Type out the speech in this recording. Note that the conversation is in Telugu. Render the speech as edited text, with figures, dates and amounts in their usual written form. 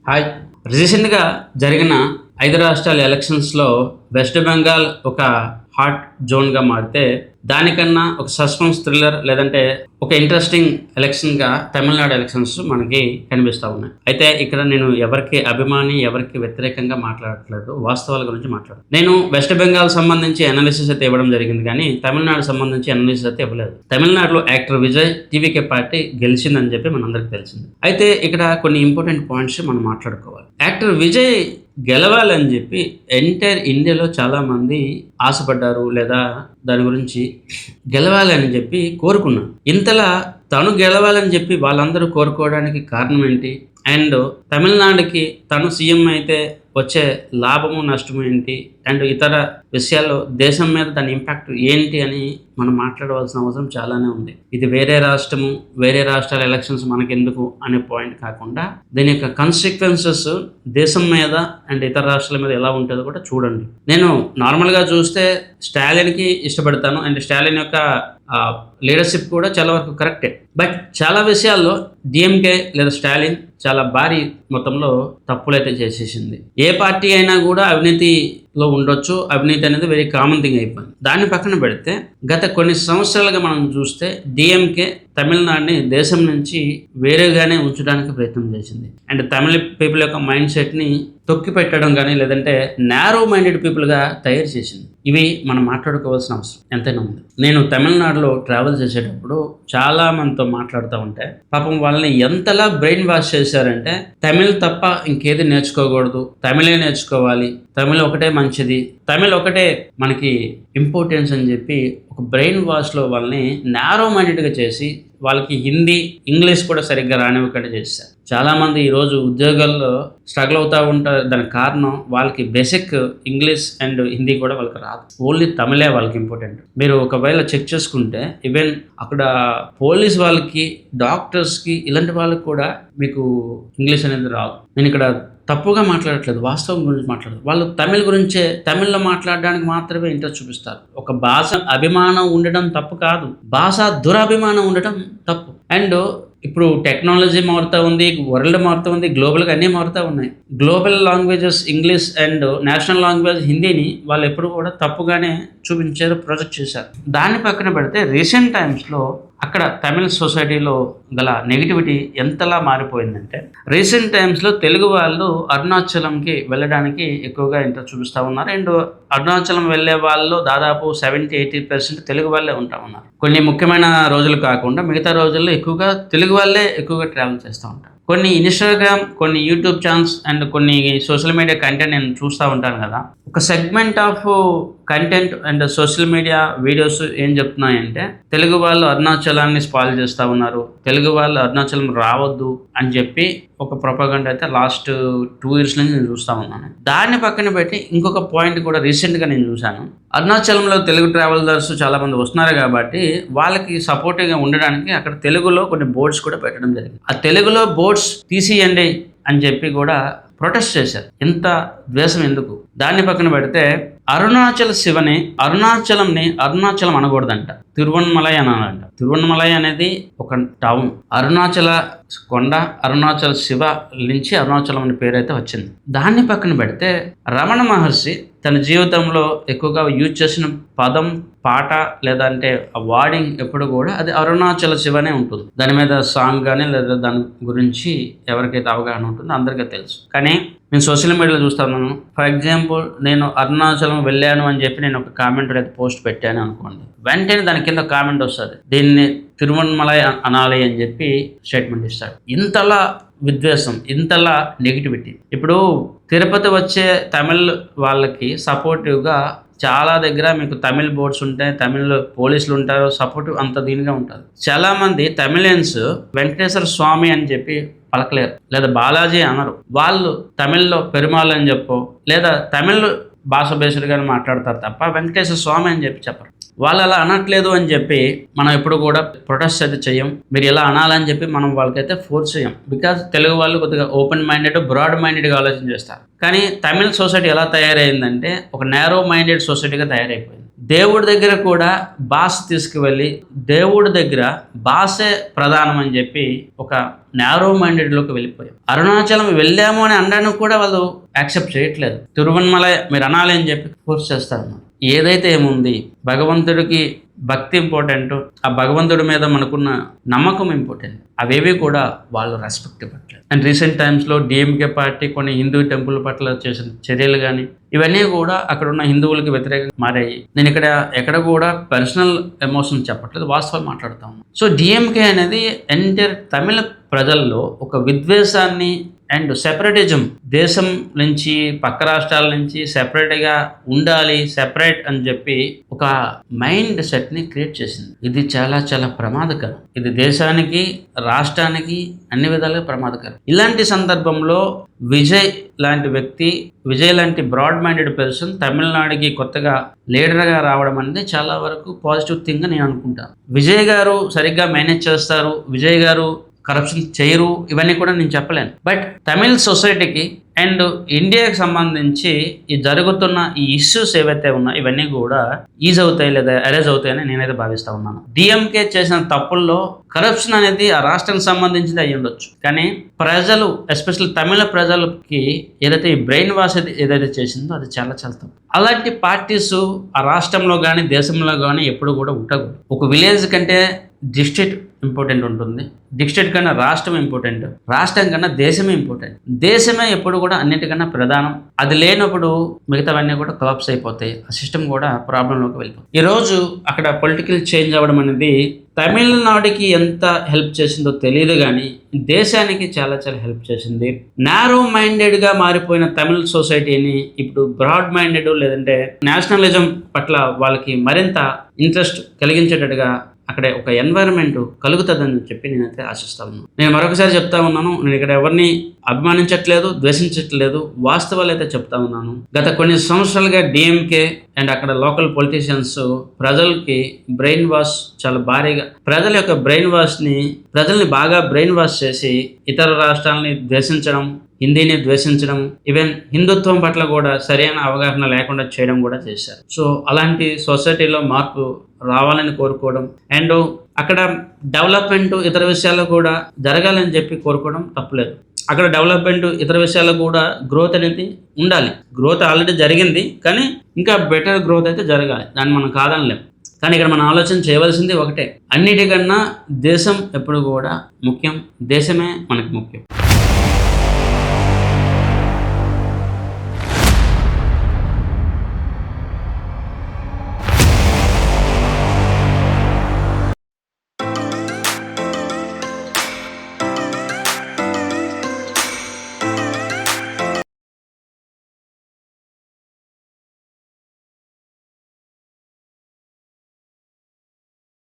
హాయ్. రీసెంట్గా జరిగిన 5 రాష్ట్రాల ఎలక్షన్స్లో వెస్ట్ బెంగాల్ ఒక హాట్ జోన్గా మారితే దానికన్నా ఒక సస్పెన్స్ థ్రిల్లర్ లేదంటే ఒక ఇంట్రెస్టింగ్ ఎలక్షన్గా తమిళనాడు ఎలక్షన్స్ మనకి కనిపిస్తూ ఉన్నాయి. అయితే ఇక్కడ నేను ఎవరికి అభిమాని ఎవరికి వ్యతిరేకంగా మాట్లాడట్లేదు, వాస్తవాల గురించి మాట్లాడు. నేను వెస్ట్ బెంగాల్ సంబంధించి అనాలిసిస్ అయితే ఇవ్వడం జరిగింది, కానీ తమిళనాడు సంబంధించి అనాలిసిస్ అయితే ఇవ్వలేదు. తమిళనాడులో యాక్టర్ విజయ్ టీవీకే పార్టీ గెలిచిందని చెప్పి మనందరికీ తెలిసింది. అయితే ఇక్కడ కొన్ని ఇంపార్టెంట్ పాయింట్స్ మనం మాట్లాడుకోవాలి. యాక్టర్ విజయ్ గెలవాలని చెప్పి ఎంటైర్ ఇండియాలో చాలామంది ఆశపడ్డారు, లేదా దాని గురించి గెలవాలని చెప్పి కోరుకున్నారు. ఇంతలా తను గెలవాలని చెప్పి వాళ్ళందరూ కోరుకోవడానికి కారణం ఏంటి? అండ్ తమిళనాడుకి తను సీఎం అయితే వచ్చే లాభము నష్టము ఏంటి, అండ్ ఇతర విషయాల్లో దేశం మీద దాని ఇంపాక్ట్ ఏంటి అని మనం మాట్లాడవలసిన అవసరం చాలానే ఉంది. ఇది వేరే రాష్ట్రము వేరే రాష్ట్రాల ఎలక్షన్స్ మనకెందుకు అనే పాయింట్ కాకుండా దీని యొక్క కాన్సిక్వెన్సెస్ దేశం మీద అండ్ ఇతర రాష్ట్రాల మీద ఎలా ఉంటుందో కూడా చూడండి. నేను నార్మల్గా చూస్తే స్టాలిన్కి ఇష్టపడతాను, అండ్ స్టాలిన్ యొక్క లీడర్షిప్ కూడా చాలా వరకు కరెక్టే. బట్ చాలా విషయాల్లో డిఎంకే లేదా స్టాలిన్ చాలా భారీ మొత్తంలో తప్పులైతే చేసేసింది. ఏ పార్టీ అయినా కూడా అవినీతిలో ఉండొచ్చు, అవినీతి అనేది వెరీ కామన్ థింగ్ అయిపోయింది. దాన్ని పక్కన పెడితే గత కొన్ని సంవత్సరాలుగా మనం చూస్తే డిఎంకే తమిళనాడుని దేశం నుంచి వేరేగానే ఉంచడానికి ప్రయత్నం చేసింది. అండ్ తమిళ పీపుల్ యొక్క మైండ్ సెట్ని తొక్కి పెట్టడం కానీ లేదంటే నారో మైండెడ్ పీపుల్గా తయారు చేసింది. ఇవి మనం మాట్లాడుకోవాల్సిన అవసరం ఎంతైనా ఉంది. నేను తమిళనాడులో ట్రావెల్ చేసేటప్పుడు చాలా మందితో మాట్లాడుతూ ఉంటే పాపం వాళ్ళని ఎంతలా బ్రెయిన్ వాష్ చేశారంటే తమిళ్ తప్ప ఇంకేది నేర్చుకోకూడదు, తమిళే నేర్చుకోవాలి, తమిళ్ ఒకటే మంచిది, తమిళ్ ఒకటే మనకి ఇంపార్టెన్స్ అని చెప్పి ఒక బ్రెయిన్ వాష్లో వాళ్ళని నారో మైండెడ్గా చేసి వాళ్ళకి హిందీ ఇంగ్లీష్ కూడా సరిగ్గా రానివ్వకుండా చేశారు. చాలామంది ఈరోజు ఉద్యోగాల్లో స్ట్రగుల్ అవుతూ ఉంటారు. దానికి కారణం వాళ్ళకి బేసిక్ ఇంగ్లీష్ అండ్ హిందీ కూడా వాళ్ళకి రాదు, ఓన్లీ తమిళే వాళ్ళకి ఇంపార్టెంట్. మీరు ఒకవేళ చెక్ చేసుకుంటే ఈవెన్ అక్కడ పోలీస్ వాళ్ళకి, డాక్టర్స్కి, ఇలాంటి వాళ్ళకి కూడా మీకు ఇంగ్లీష్ అనేది రాదు. నేను ఇక్కడ తప్పుగా మాట్లాడట్లేదు, వాస్తవం గురించి మాట్లాడదు. వాళ్ళు తమిళ గురించే, తమిళ్లో మాట్లాడడానికి మాత్రమే ఇంట్రెస్ట్ చూపిస్తారు. ఒక భాష అభిమానం ఉండడం తప్పు కాదు, భాష దురభిమానం ఉండటం తప్పు. అండ్ ఇప్పుడు టెక్నాలజీ మారుతూ ఉంది, వరల్డ్ మారుతూ ఉంది, గ్లోబల్గా అన్నీ మారుతూ ఉన్నాయి. Global languages English and national language హిందీని వాళ్ళు ఎప్పుడు కూడా తప్పుగానే చూపించారు, ప్రొజెక్ట్ చేశారు. దాన్ని పక్కన పెడితే రీసెంట్ టైమ్స్లో అక్కడ తమిళ సొసైటీలో గల నెగిటివిటీ ఎంతలా మారిపోయిందంటే రీసెంట్ టైమ్స్లో తెలుగు వాళ్ళు అరుణాచలంకి వెళ్ళడానికి ఎక్కువగా ఇంట్రెస్ట్ చూపిస్తూ ఉన్నారు. అండ్ అరుణాచలం వెళ్ళే వాళ్ళు దాదాపు 70-80% తెలుగు వాళ్ళే ఉంటా ఉన్నారు. కొన్ని ముఖ్యమైన రోజులు కాకుండా మిగతా రోజుల్లో ఎక్కువగా తెలుగు వాళ్ళే ఎక్కువగా ట్రావెల్ చేస్తూ ఉంటారు. కొన్ని ఇన్స్టాగ్రామ్, కొన్ని యూట్యూబ్ ఛానల్స్ అండ్ కొన్ని సోషల్ మీడియా కంటెంట్ నేను చూస్తూ ఉంటాను కదా. ఒక segment of content and social media videos ఏం చెప్తున్నాయంటే తెలుగు వాళ్ళు అరుణాచలాన్ని స్పాయిల్ చేస్తూ ఉన్నారు, తెలుగు వాళ్ళు అరుణాచలం రావద్దు అని చెప్పి ఒక ప్రొపగండా అయితే లాస్ట్ 2 years నుంచి నేను చూస్తూ ఉన్నాను. దాన్ని పక్కన పెట్టి ఇంకొక పాయింట్ కూడా రీసెంట్గా నేను చూశాను. అరుణాచలంలో తెలుగు ట్రావెలర్స్ చాలామంది వస్తున్నారు కాబట్టి వాళ్ళకి సపోర్టివ్గా ఉండడానికి అక్కడ తెలుగులో కొన్ని బోర్డ్స్ కూడా పెట్టడం జరిగింది. ఆ తెలుగులో బోర్డ్స్ తీసియండి అని చెప్పి కూడా ప్రొటెస్ట్ చేశారు. ఇంత ద్వేషం ఎందుకు? దాన్ని పక్కన పెడితే అరుణాచల శివని, అరుణాచలంని అరుణాచలం అనకూడదంట, తిరువణమలై అనాలంట. తిరువణమలై అనేది ఒక టౌన్. అరుణాచల కొండ, అరుణాచల శివ నుంచి అరుణాచలం అనే పేరు అయితే వచ్చింది. దాన్ని పక్కన పెడితే రమణ మహర్షి తన జీవితంలో ఎక్కువగా యూజ్ చేసిన పదం, పాట లేదంటే ఆ వార్డింగ్ ఎప్పుడు కూడా అది అరుణాచల శివనే ఉంటుంది. దాని మీద సాంగ్ కానీ లేదా దాని గురించి ఎవరికైతే అవగాహన ఉంటుందో అందరికీ తెలుసు. కానీ నేను సోషల్ మీడియాలో చూస్తున్నాను. ఫర్ ఎగ్జాంపుల్, నేను అరుణాచలం వెళ్ళాను అని చెప్పి నేను ఒక కామెంట్ అయితే పోస్ట్ పెట్టాను అనుకోండి, వెంటనే దాని కింద కామెంట్ వస్తుంది, దీన్ని తిరువణమలై అనాలి అని చెప్పి స్టేట్మెంట్ ఇస్తాడు. ఇంతలా విద్వేషం, ఇంతలా నెగిటివిటీ. ఇప్పుడు తిరుపతి వచ్చే తమిళ్ వాళ్ళకి సపోర్టివ్గా చాలా దగ్గర మీకు తమిళ్ బోర్డ్స్ ఉంటాయి, తమిళ్ పోలీసులు ఉంటారు, సపోర్టివ్ అంత దీనిగా ఉంటుంది. చాలామంది తమిళియన్స్ వెంకటేశ్వర స్వామి అని చెప్పి పలకలేరు, లేదా బాలాజీ అనరు. వాళ్ళు తమిళ్లో పెరుమాళ్ అని చెప్పో లేదా తమిళ్ భాష బేస్డ్గా మాట్లాడతారు తప్ప వెంకటేశ్వర స్వామి అని చెప్పి చెప్పరు. వాళ్ళు అలా అనట్లేదు అని చెప్పి మనం ఎప్పుడు కూడా ప్రొటెస్ట్ అయితే చేయం. మీరు ఇలా అనాలని చెప్పి మనం వాళ్ళకైతే ఫోర్స్ చేయం. బికాజ్ తెలుగు వాళ్ళు కొద్దిగా ఓపెన్ మైండెడ్, బ్రాడ్ మైండెడ్గా ఆలోచన చేస్తారు. కానీ తమిళ సొసైటీ ఎలా తయారైందంటే ఒక నేరో మైండెడ్ సొసైటీగా తయారైపోయింది. దేవుడి దగ్గర కూడా భాష తీసుకువెళ్ళి దేవుడి దగ్గర భాషే ప్రధానం అని చెప్పి ఒక నారో మైండెడ్లోకి వెళ్ళిపోయాం. అరుణాచలం వెళ్ళాము అని అనడానికి కూడా వాళ్ళు యాక్సెప్ట్ చేయట్లేదు. తిరువన్మల మీరు అనాలి అని చెప్పి ఫోర్స్ చేస్తారు. ఏదైతే ఏముంది, భగవంతుడికి భక్తి ఇంపార్టెంట్, ఆ భగవంతుడి మీద మనకున్న నమ్మకం ఇంపార్టెంట్. అవేవి కూడా వాళ్ళు రెస్పెక్ట్ ఇవ్వట్లేదు. అండ్ రీసెంట్ టైమ్స్లో డిఎంకే పార్టీ కొన్ని హిందూ టెంపుల్ పట్ల చేసిన చర్యలు కానీ ఇవన్నీ కూడా అక్కడ ఉన్న హిందువులకి వ్యతిరేకంగా మారాయి. నేను ఎక్కడ కూడా పర్సనల్ ఎమోషన్ చెప్పట్లేదు, వాస్తవాలు మాట్లాడుతాను. సో డిఎంకే అనేది ఎంటైర్ తమిళ ప్రజల్లో ఒక విద్వేషాన్ని అండ్ సెపరేటిజం, దేశం నుంచి పక్క రాష్ట్రాల నుంచి సెపరేట్గా ఉండాలి, సెపరేట్ అని చెప్పి ఒక మైండ్ సెట్ని క్రియేట్ చేసింది. ఇది చాలా చాలా ప్రమాదకరం. ఇది దేశానికి, రాష్ట్రానికి అన్ని విధాలుగా ప్రమాదకరం. ఇలాంటి సందర్భంలో విజయ్ లాంటి బ్రాడ్ మైండెడ్ పర్సన్ తమిళనాడుకి కొత్తగా లీడర్గా రావడం అనేది చాలా వరకు పాజిటివ్ థింగ్ నేను అనుకుంటాను. విజయ్ గారు సరిగ్గా మేనేజ్ చేస్తారు, విజయ్ గారు కరప్షన్ చేయరు, ఇవన్నీ కూడా నేను చెప్పలేను. బట్ తమిళ సొసైటీకి అండ్ ఇండియాకి సంబంధించి ఈ జరుగుతున్న ఈ ఇష్యూస్ ఏవైతే ఉన్నాయో ఇవన్నీ కూడా ఈజ్ అవుతాయి లేదా అరేజ్ అవుతాయని నేనైతే భావిస్తూ ఉన్నాను. డిఎంకే చేసిన తప్పుల్లో కరప్షన్ అనేది ఆ రాష్ట్రానికి సంబంధించింది అయ్యి ఉండొచ్చు, కానీ ప్రజలు ఎస్పెషల్లీ తమిళ ప్రజలకి ఏదైతే ఈ బ్రెయిన్ వాష్ ఏదైతే చేసిందో అది చాలా చాలా తప్పు. అలాంటి పార్టీస్ ఆ రాష్ట్రంలో కానీ దేశంలో కానీ ఎప్పుడు కూడా ఉండకూడదు. ఒక విలేజ్ కంటే డిస్ట్రిక్ట్ ఇంపార్టెంట్ ఉంటుంది, డిస్ట్రిక్ట్ కన్నా రాష్ట్రం ఇంపార్టెంట్, రాష్ట్రం కన్నా దేశమే ఇంపార్టెంట్. దేశమే ఎప్పుడు కూడా అన్నిటికన్నా ప్రధానం. అది లేనప్పుడు మిగతావన్నీ కూడా కొలాప్స్ అయిపోతాయి, ఆ సిస్టమ్ కూడా ప్రాబ్లంలోకి వెళ్ళిపోతుంది. ఈరోజు అక్కడ పొలిటికల్ చేంజ్ అవ్వడం అనేది తమిళనాడుకి ఎంత హెల్ప్ చేసిందో తెలియదు, కానీ దేశానికి చాలా చాలా హెల్ప్ చేసింది. నారో మైండెడ్గా మారిపోయిన తమిళ సొసైటీని ఇప్పుడు బ్రాడ్ మైండెడ్ లేదంటే నేషనలిజం పట్ల వాళ్ళకి మరింత ఇంట్రెస్ట్ కలిగించేటట్టుగా అక్కడ ఒక ఎన్వైరన్మెంట్ కలుగుతుందని చెప్పి నేనైతే ఆశిస్తా ఉన్నాను. నేను మరొకసారి చెప్తా ఉన్నాను, నేను ఇక్కడ ఎవరిని అభిమానించట్లేదు, ద్వేషించట్లేదు, వాస్తవాలు అయితే చెప్తా ఉన్నాను. గత కొన్ని సంవత్సరాలుగా డిఎంకే అండ్ అక్కడ లోకల్ పొలిటీషియన్స్ ప్రజలకి బ్రెయిన్ వాష్ చాలా భారీగా, ప్రజల యొక్క ప్రజల్ని బాగా బ్రెయిన్ వాష్ చేసి ఇతర రాష్ట్రాలని ద్వేషించడం, హిందీని ద్వేషించడం, ఈవెన్ హిందుత్వం పట్ల కూడా సరైన అవగాహన లేకుండా చేయడం కూడా చేశారు. సో అలాంటి సొసైటీలో మార్పు రావాలని కోరుకోవడం అండ్ అక్కడ డెవలప్మెంట్ ఇతర విషయాల్లో కూడా జరగాలని చెప్పి కోరుకోవడం తప్పులేదు. అక్కడ డెవలప్మెంట్ ఇతర విషయాల్లో కూడా గ్రోత్ అనేది ఉండాలి. గ్రోత్ ఆల్రెడీ జరిగింది, కానీ ఇంకా బెటర్ గ్రోత్ అయితే జరగాలి, దాన్ని మనం కాదనలేం. కానీ ఇక్కడ మనం ఆలోచన చేయవలసింది ఒకటే, అన్నిటికన్నా దేశం ఎప్పుడు కూడా ముఖ్యం, దేశమే మనకు ముఖ్యం.